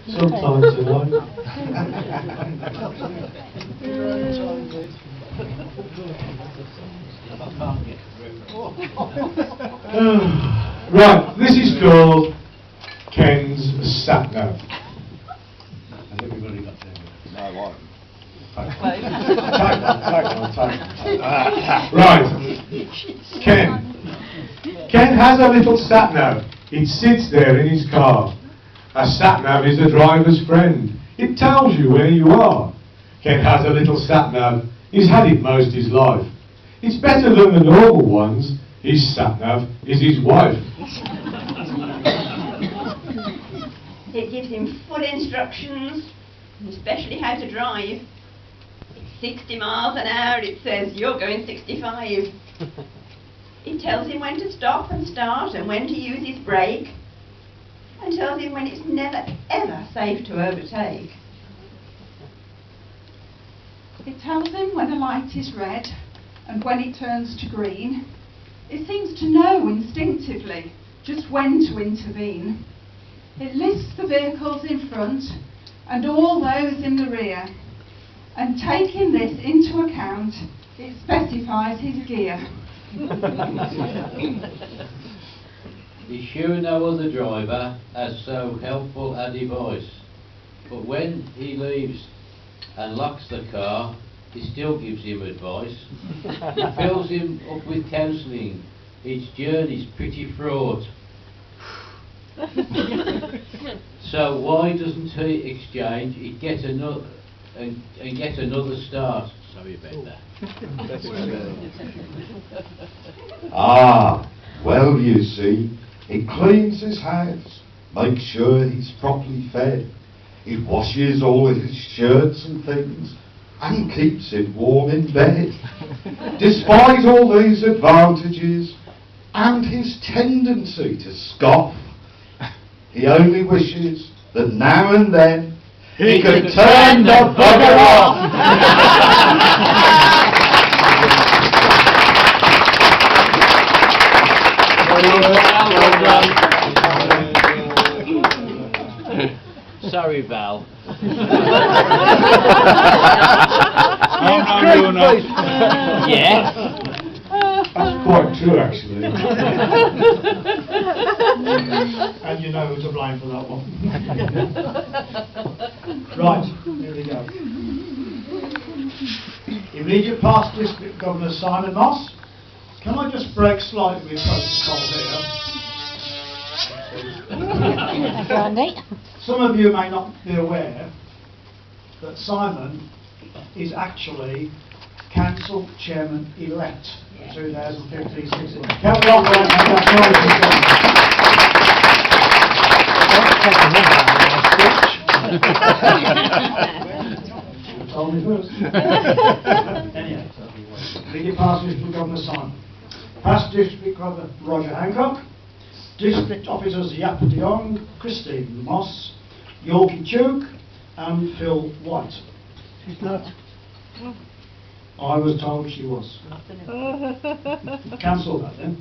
Sometimes in life. Right, this is called Ken's Sat Nav. And everybody got there. No, I won't. Right, Ken. Ken has a little sat nav. It sits there in his car. A sat nav is a driver's friend. It tells you where you are. Ken has a little sat nav. He's had it most his life. It's better than the normal ones. His sat nav is his wife. It gives him full instructions, especially how to drive. It's 60 miles an hour, it says you're going 65. It tells him when to stop and start and when to use his brake, and tells him when it's never ever safe to overtake. It tells him when a light is red and when it turns to green. It seems to know instinctively just when to intervene. It lists the vehicles in front and all those in the rear, and taking this into account, it specifies his gear. He's sure no other driver has so helpful a device, but when he leaves and locks the car, he still gives him advice. Fills him up with counselling. Each journey's pretty fraught. So why doesn't he exchange it, get another and get another start? Sorry about that. Ah, well, you see, it cleans his house, makes sure he's properly fed, it washes all his shirts and things, and keeps him warm in bed. Despite all these advantages and his tendency to scoff, he only wishes that now and then he could turn the bugger off. Sorry, Val. Yeah. That's quite true, actually. And you know who to blame for that one. Right, here we go. Immediate past District Governor Simon Moss. Can I just break slightly with protocol here? Some of you may not be aware that Simon is actually Council Chairman-elect for 2015-16. Can we all vote for that? Told me first. Anyhow, immediate past District Governor Simon. Past District Governor Roger Hancock. District Officers Yap de Jong, Christine Moss, Yorkie Tuke and Phil White. She's not. I was told she was. Cancel that then.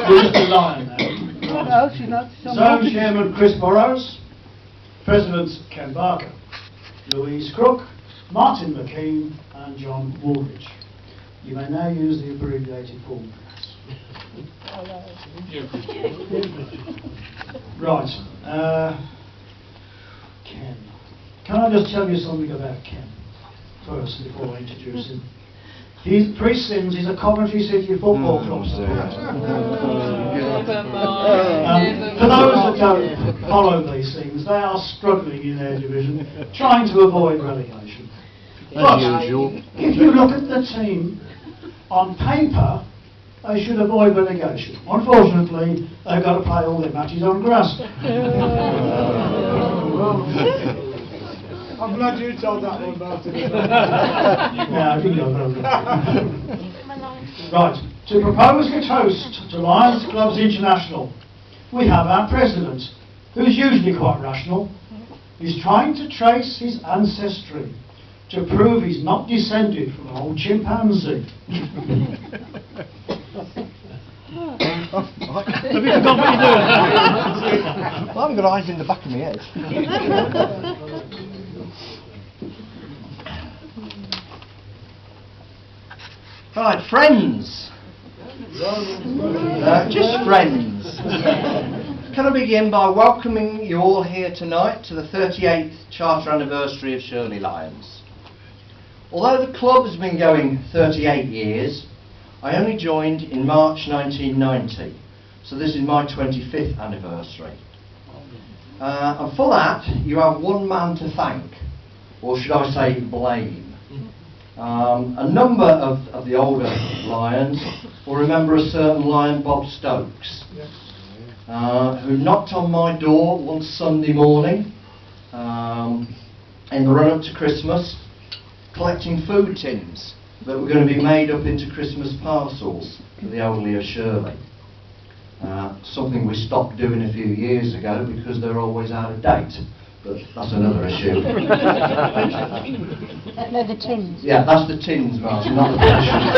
We're just a lion now. No, she's not. Zone Chairman Chris Burrows, Presidents Ken Barker, Louise Crook, Martin McKean and John Woolridge. You may now use the abbreviated form. Right, Ken. Can I just tell you something about Ken first before I introduce him? Pre-Sims is a Coventry City Football Club supporter. For those that don't follow these things, they are struggling in their division, trying to avoid relegation. But if you look at the team on paper, they should avoid relegation. Unfortunately, they've got to play all their matches on grass. I'm glad you told that one about it. Yeah, I think I've heard that. Right, to propose a toast to Lions Clubs International, we have our president, who's usually quite rational. He's trying to trace his ancestry to prove he's not descended from an old chimpanzee. Have you forgotten what you're doing? Well, I haven't got eyes in the back of my head. Right, friends. Just friends. Can I begin by welcoming you all here tonight to the 38th Charter Anniversary of Shirley Lions. Although the club has been going 38 years, I only joined in March 1990, so this is my 25th anniversary. And for that, you have one man to thank, or should I say blame. A number of the older Lions will remember a certain Lion, Bob Stokes, who knocked on my door one Sunday morning in the run-up to Christmas, collecting food tins that were going to be made up into Christmas parcels for the elderly of Shirley. Something we stopped doing a few years ago because they're always out of date, but that's another issue. No, the tins. Yeah, that's the tins, Martin, not the pensioners.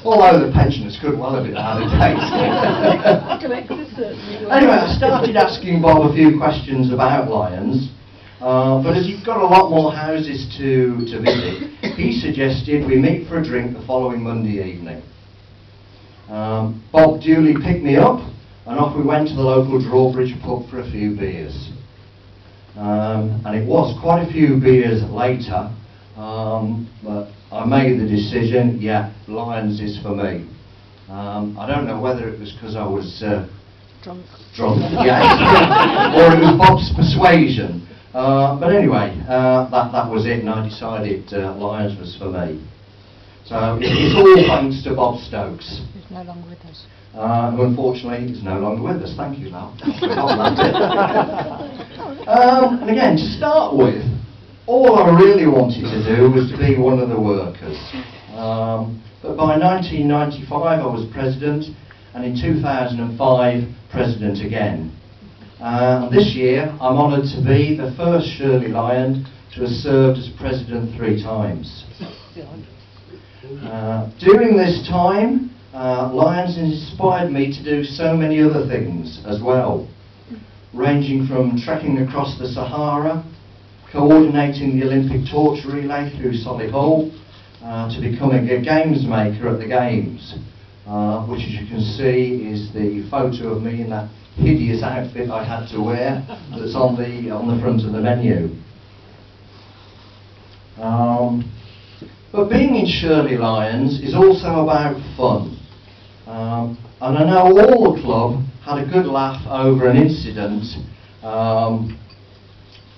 Although the pensioners could well have been out of date. Anyway, I started asking Bob a few questions about Lions, but as you've got a lot more houses to visit, he suggested we meet for a drink the following Monday evening. Bob duly picked me up, and off we went to the local Drawbridge pub for a few beers. And it was quite a few beers later, but I made the decision, yeah, Lions is for me. I don't know whether it was because I was drunk, yeah, or it was Bob's persuasion. But anyway, that was it, and I decided Lions was for me. So it's all thanks to Bob Stokes. Who's no longer with us. Who unfortunately is no longer with us. Thank you, Val. And again, to start with, all I really wanted to do was to be one of the workers. But by 1995 I was president, and in 2005 president again. This year I'm honoured to be the first Shirley Lion to have served as president 3 times. During this time, Lions inspired me to do so many other things as well, ranging from trekking across the Sahara, coordinating the Olympic torch relay through Solihull, to becoming a games maker at the Games, which, as you can see, is the photo of me in that hideous outfit I had to wear that's on the front of the menu. But being in Shirley Lions is also about fun. And I know all the club had a good laugh over an incident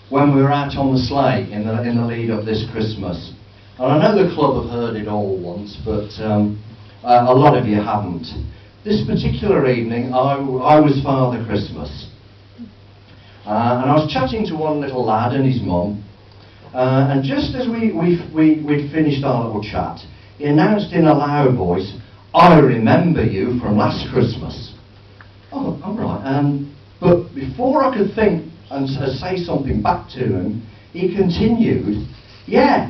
when we were out on the sleigh in the lead up this Christmas. And I know the club have heard it all once, but a lot of you haven't. This particular evening I was Father Christmas. And I was chatting to one little lad and his mum, and just as we'd finished our little chat, he announced in a loud voice, "I remember you from last Christmas." Oh, all right. But before I could think and say something back to him, he continued, "Yeah,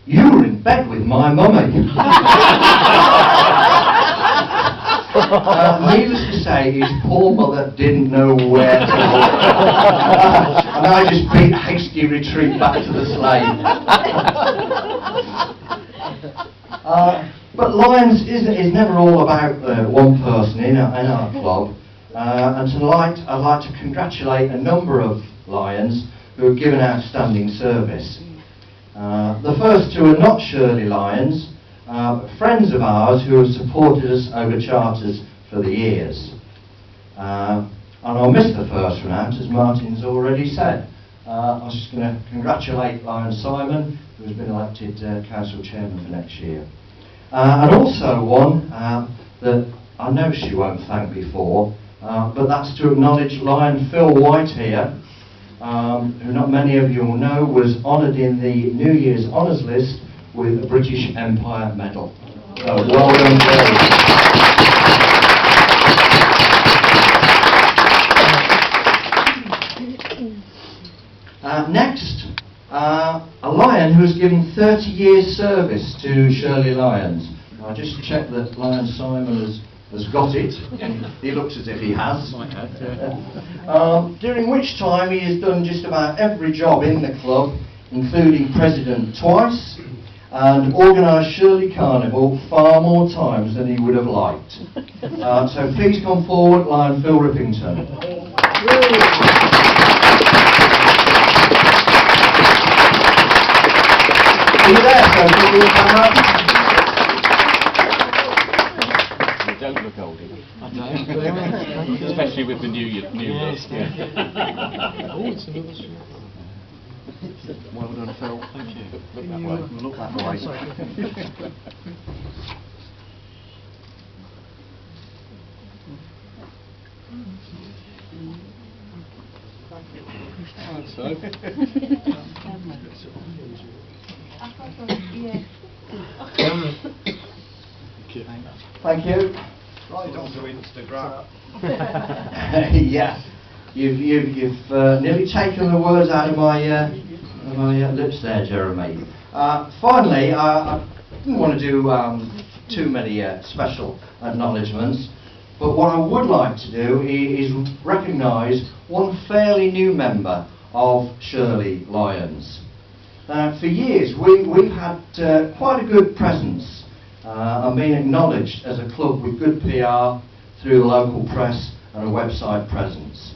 you were in bed with my mummy." Needless to say, his poor mother didn't know where to look. And I just beat a hasty retreat back to the sleigh. But Lions is never all about one person in our club. And tonight I'd like to congratulate a number of Lions who have given outstanding service. The first 2 are not Shirley Lions, friends of ours who have supported us over charters for the years. And I'll miss the first one out, as Martin's already said. I was just going to congratulate Lion Simon, who has been elected council chairman for next year. And also one that I know she won't thank before, but that's to acknowledge Lion Phil White here, who not many of you will know was honoured in the New Year's Honours List with a British Empire Medal. So well done, Phil. Next, a Lion who has given 30 years service to Shirley Lions. I just checked that Lion Simon has got it. He looks as if he has. During which time he has done just about every job in the club, including president twice, and organised Shirley Carnival far more times than he would have liked. So please come forward, Lion Phil Rippington. Are you there, Phil? Can you come up? You don't look old enough. I don't. Especially with the new look. Yeah. Oh, it's another shot. Well done, Phil. Thank you. Look that way. Look that way. Thank you. Right on to Instagram. Yeah, you've nearly taken the words out of my lips there, Jeremy. Finally, I didn't want to do too many special acknowledgements, but what I would like to do is recognise one fairly new member of Shirley Lions. For years, we've had quite a good presence and been acknowledged as a club with good PR through the local press and a website presence.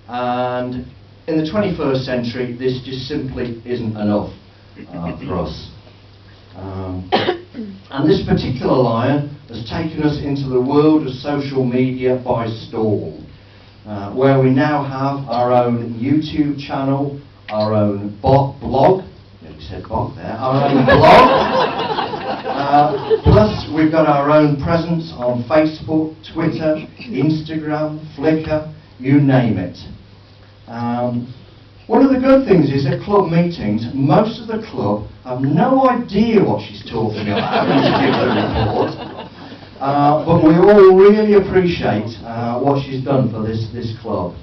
And in the 21st century, this just simply isn't enough for us. And this particular lion has taken us into the world of social media by storm, where we now have our own YouTube channel, our own blog, said blog there, our own blog. Plus, we've got our own presence on Facebook, Twitter, Instagram, Flickr, you name it. One of the good things is at club meetings, most of the club have no idea what she's talking about when she gives her report. But we all really appreciate what she's done for this club.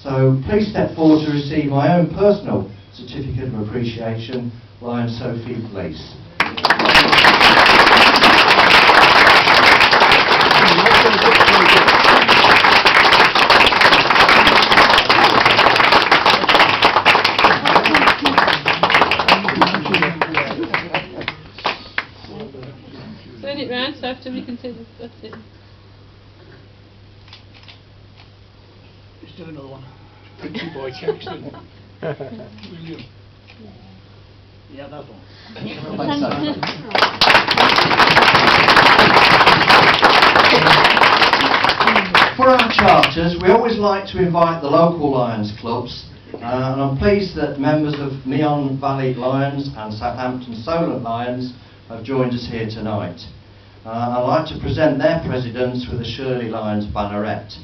So please step forward to receive my own personal certificate of appreciation, Lion Sophie, please. Turn it round so after we can see the, that's it. Let's do another one. Pretty boy Jackson. William. Yeah, that one. For our charters, we always like to invite the local Lions clubs, and I'm pleased that members of Meon Valley Lions and Southampton Solent Lions have joined us here tonight. I'd like to present their presidents with a Shirley Lions banneret.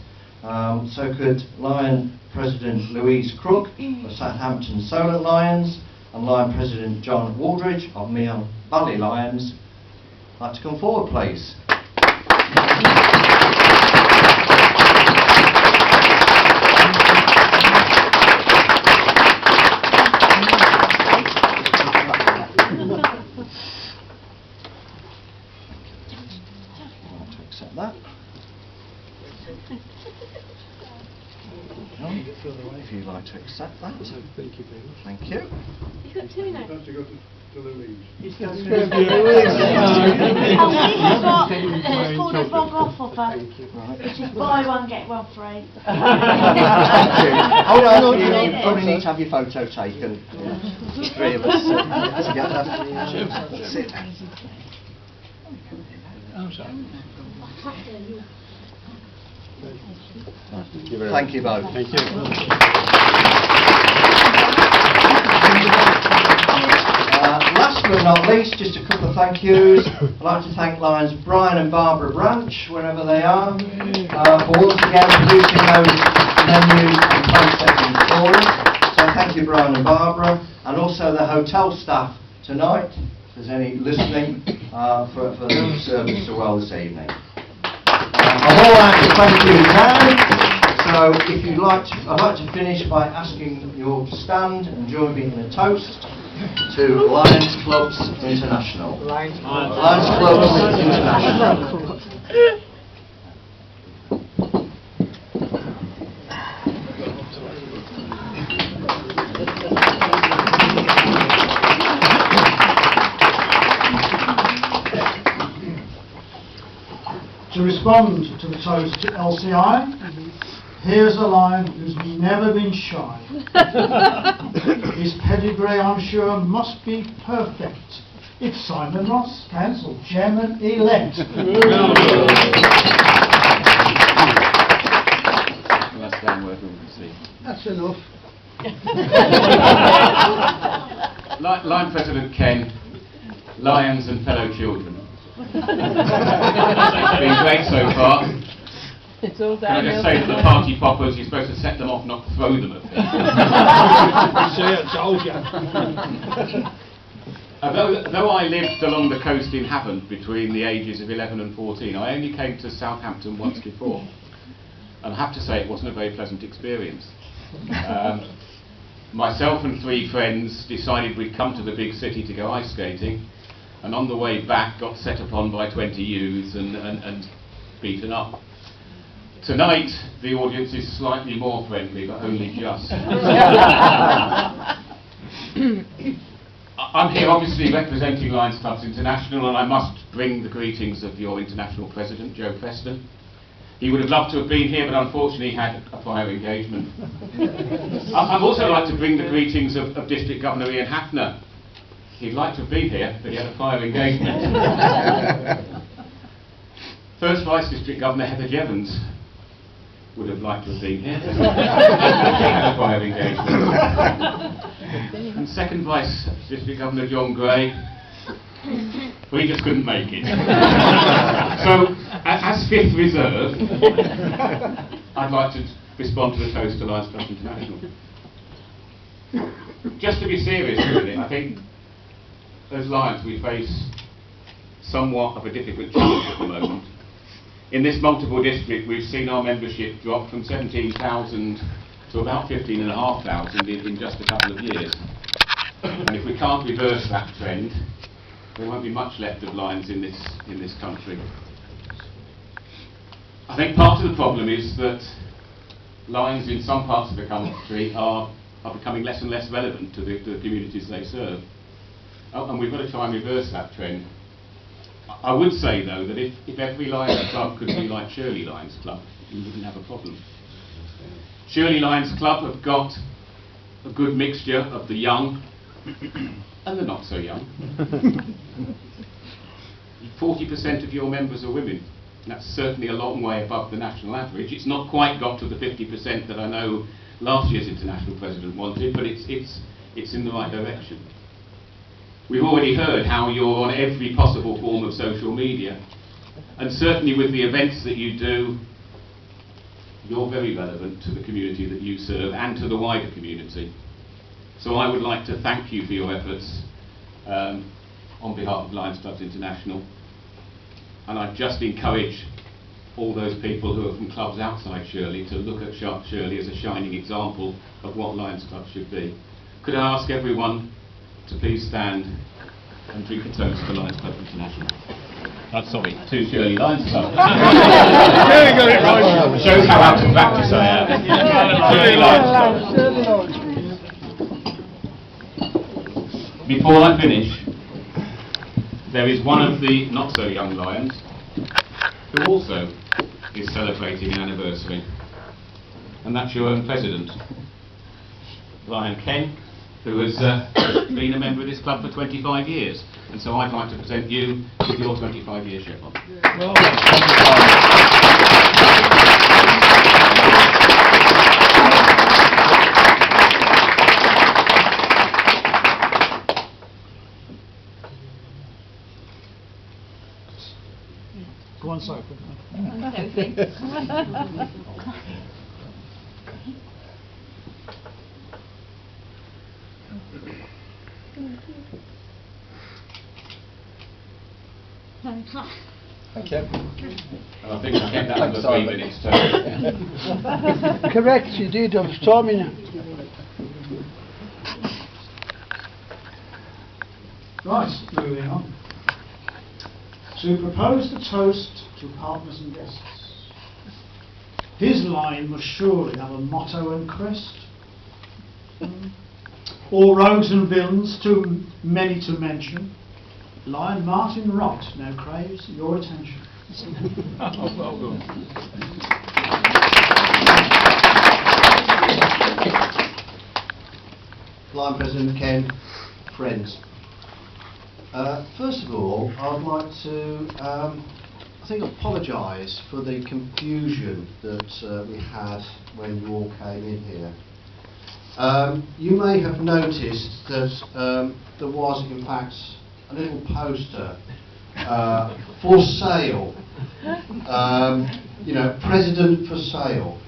So could Lion President Louise Crook of Southampton Solent Lions and Lion President John Waldridge of Meon Valley Lions like to come forward, please. Accept that. If you'd like to accept that. Thank you very much. Thank you. You've got two now. It's called a bog off offer. Which is buy one, get one free. Thank you. Hold on, you probably need to have your photo taken. Three of us together. Sit. I'm sorry. Thank you both. Thank you. Last but not least, just a couple of thank yous. I'd like to thank Lions Brian and Barbara Branch, wherever they are, for once again producing those menus and processing for us. So thank you, Brian and Barbara, and also the hotel staff tonight, if there's any listening, for the service so well this evening. I'm all out to thank you now. So if you'd like to, I'd like to finish by asking you all to stand and join me in a toast to Lions Clubs International. Lions Clubs International. To respond to the toast to LCI, here's a lion who's never been shy. His pedigree, I'm sure, must be perfect. It's Simon Ross, Council Chairman-elect. That's enough. Line President Ken, Lions and fellow children. It's been great so far. It's all Can I downhill. just say that the party poppers, you're supposed to set them off, not throw them at things. See, I told you. Though I lived along the coast in Havant between the ages of 11 and 14, I only came to Southampton once before. And I have to say it wasn't a very pleasant experience. Myself and 3 friends decided we'd come to the big city to go ice skating, and on the way back got set upon by 20 youths and beaten up. Tonight the audience is slightly more friendly, but only just. I'm here obviously representing Lions Clubs International, and I must bring the greetings of your international president, Joe Preston. He would have loved to have been here, but unfortunately he had a prior engagement. I'd also like to bring the greetings of District Governor Ian Hafner. He'd like to have been here, but he had a prior engagement. First Vice District Governor Heather Jevons would have liked to have been here. She had a prior engagement. And Second Vice District Governor John Gray, well, he just couldn't make it. So, as fifth reserve, I'd like to respond to the toast to Lions Clubs International. Just to be serious with it, I think as Lions we face somewhat of a difficult challenge at the moment. In this multiple district we've seen our membership drop from 17,000 to about 15,500 in just a couple of years. And if we can't reverse that trend, there won't be much left of Lions in this country. I think part of the problem is that Lions in some parts of the country are becoming less and less relevant to the communities they serve. And we've got to try and reverse that trend. I would say though that if every Lions Club could be like Shirley Lions Club, we wouldn't have a problem. Shirley Lions Club have got a good mixture of the young and the not so young. 40% of your members are women. That's certainly a long way above the national average. It's not quite got to the 50% that I know last year's international president wanted, but it's in the right direction. We've already heard how you're on every possible form of social media, and certainly with the events that you do, you're very relevant to the community that you serve and to the wider community. So I would like to thank you for your efforts on behalf of Lions Clubs International, and I'd just encourage all those people who are from clubs outside Shirley to look at Shirley as a shining example of what Lions Clubs should be. Could I ask everyone to please stand and drink a toast to Lions Clubs International? Sorry, to Shirley Lions Club. Really got it right. Shows how out of practice I am. Shirley Lions Club. Before I finish, there is one of the not so young Lions who also is celebrating an anniversary, and that's your own president, Lion Ken, who has been a member of this club for 25 years. And so I'd like to present you with your 25-year chevron. Go on, Sophie. Thank you. And I think I kept that under 3 minutes too. Correct, you did. I've told me now. Right, moving on. To propose the toast to partners and guests. His line must surely have a motto and crest. All rogues and villains, too many to mention. Lion Martin Rott now craves your attention. Well done. Lion President Ken, friends. First of all, I'd like to, apologise for the confusion that we had when you all came in here. You may have noticed that there was, in fact, a little poster for sale. President for sale.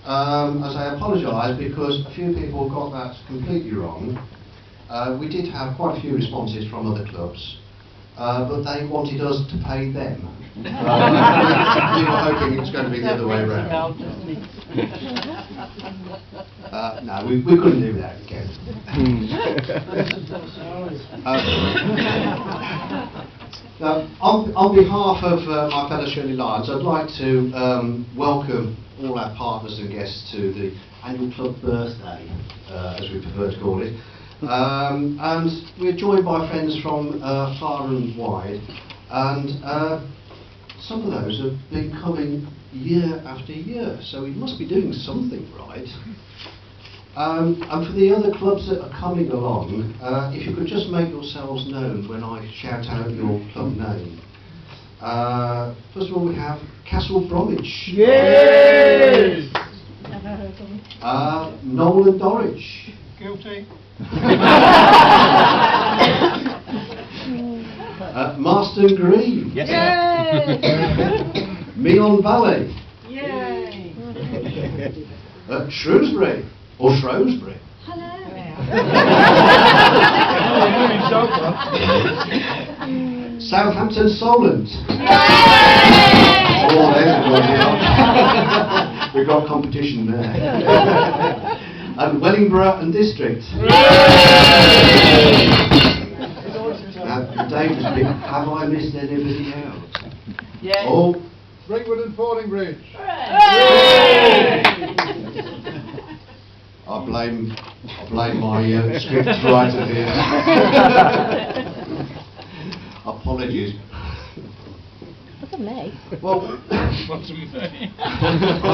As I apologise because a few people got that completely wrong. We did have quite a few responses from other clubs, but they wanted us to pay them. We were hoping it's going to be the other way around. No, we couldn't do that again. Now, on behalf of my fellow Shirley Lions, I'd like to welcome all our partners and guests to the annual club birthday, as we prefer to call it. And we're joined by friends from far and wide, and some of those have been coming year after year, so we must be doing something right. And for the other clubs that are coming along, if you could just make yourselves known when I shout out your club name. First of all, we have Castle Bromwich. Yes! Nolan Dorwich. Guilty. Marston Green. Yes, Meon Valley. Yay! Shrewsbury. Or Shrewsbury. Southampton Solent. Oh, there's a good deal. We've got competition there. And Wellingborough and District. Now, Dave has been, have I missed anybody out? Yes. Oh, Ringwood and Fordingbridge. I blame my script writer here. Apologies. Wasn't me. Well, Wasn't me. I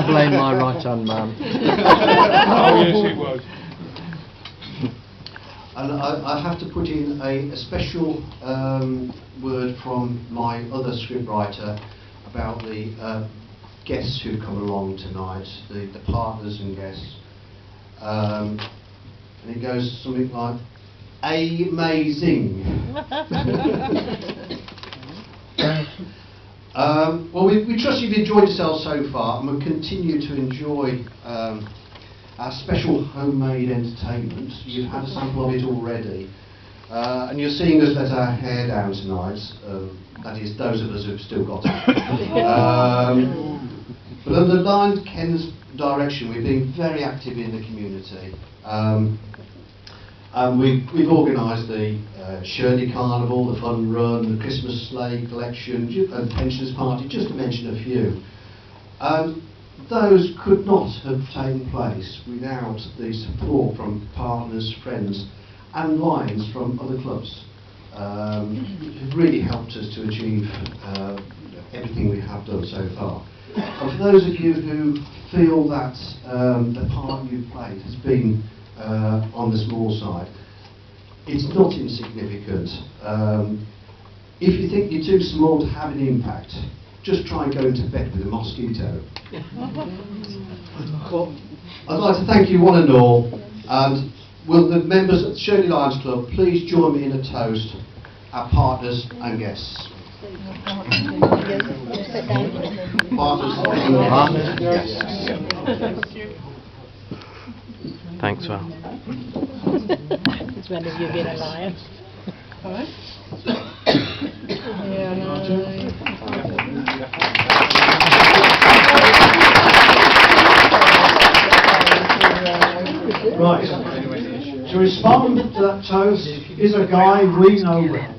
blame my right-hand man. Oh, yes, it was. and I have to put in a special word from my other script writer about the guests who come along tonight, the partners and guests. And it goes something like, amazing. Well, we trust you've enjoyed yourselves so far, and we'll continue to enjoy our special homemade entertainment. You've had a sample of it already, and you're seeing us let our hair down tonight. That is, those of us who've still got it. But under Ken's direction, we've been very active in the community. And we've organised the Shirley Carnival, the Fun Run, the Christmas Sleigh Collection, and Pensioners Party, just to mention a few. And those could not have taken place without the support from partners, friends, and Lions from other clubs. It really helped us to achieve everything we have done so far. And for those of you who feel that the part you've played has been on the small side, it's not insignificant. If you think you're too small to have an impact, just try and go into bed with a mosquito. I'd like to thank you one and all, and will the members of the Shirley Lions Club please join me in a toast, our partners and guests. Partners and guests. Thanks, Val. It's when have you been a lion? Right. To respond to that toast is a guy we know well.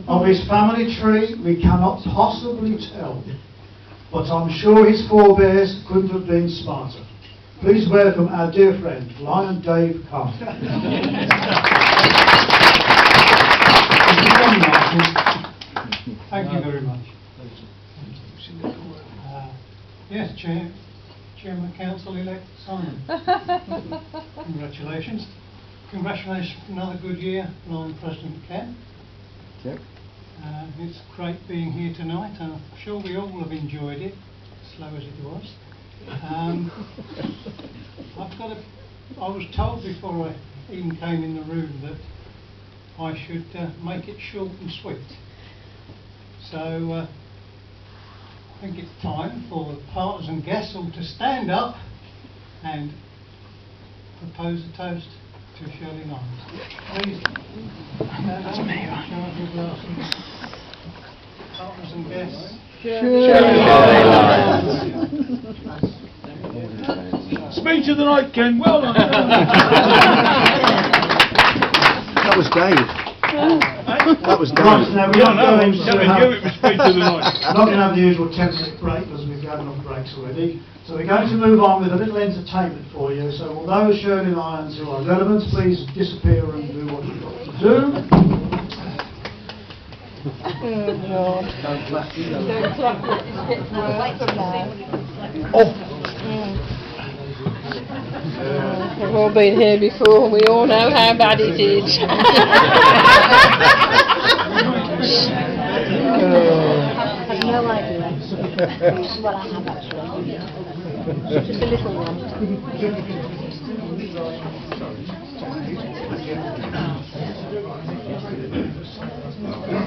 Of his family tree we cannot possibly tell, but I'm sure his forebears couldn't have been smarter. Please welcome our dear friend, Lion Dave Carter. Thank you very much. Yes, Chairman Council-elect Simon. Congratulations. Congratulations for another good year, Lion President Ken. Yep. It's great being here tonight. I'm sure we all have enjoyed it, slow as it was. I was told before I even came in the room that I should make it short and sweet. So I think it's time for the partners and guests all to stand up and propose a toast to Shirley Lions. Please stand up, charge your glasses. Partners and guests. Shirley Lions. Speech of the night, Ken. Well done. That was Dave. That was Dave. Right, now we don't No, go I'm into telling you, it was speech of the night. not going to have the usual 10-minute break because we've had enough breaks already. So we're going to move on with a little entertainment for you. So all those Shirley Lions who are relevant, please disappear and do what you've got to do. We've all been here before, we all know how bad it is. No idea. Well, I have actually. Just a little one.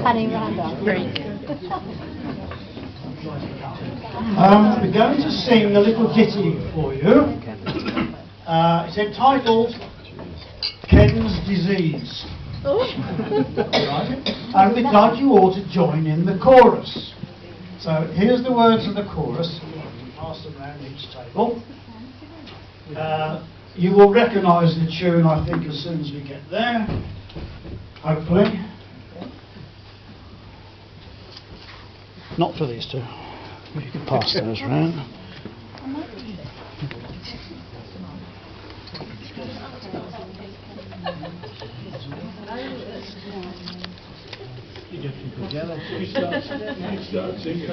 Honey, round break. We're going to sing a little ditty for you. It's entitled Ken's Disease. Right? And we'd like you all to join in the chorus. So here's the words of the chorus. We'll pass them around each table. You will recognise the tune, I think, as soon as we get there. Hopefully. Not for these two. You can pass those around. You get people together. You start singing.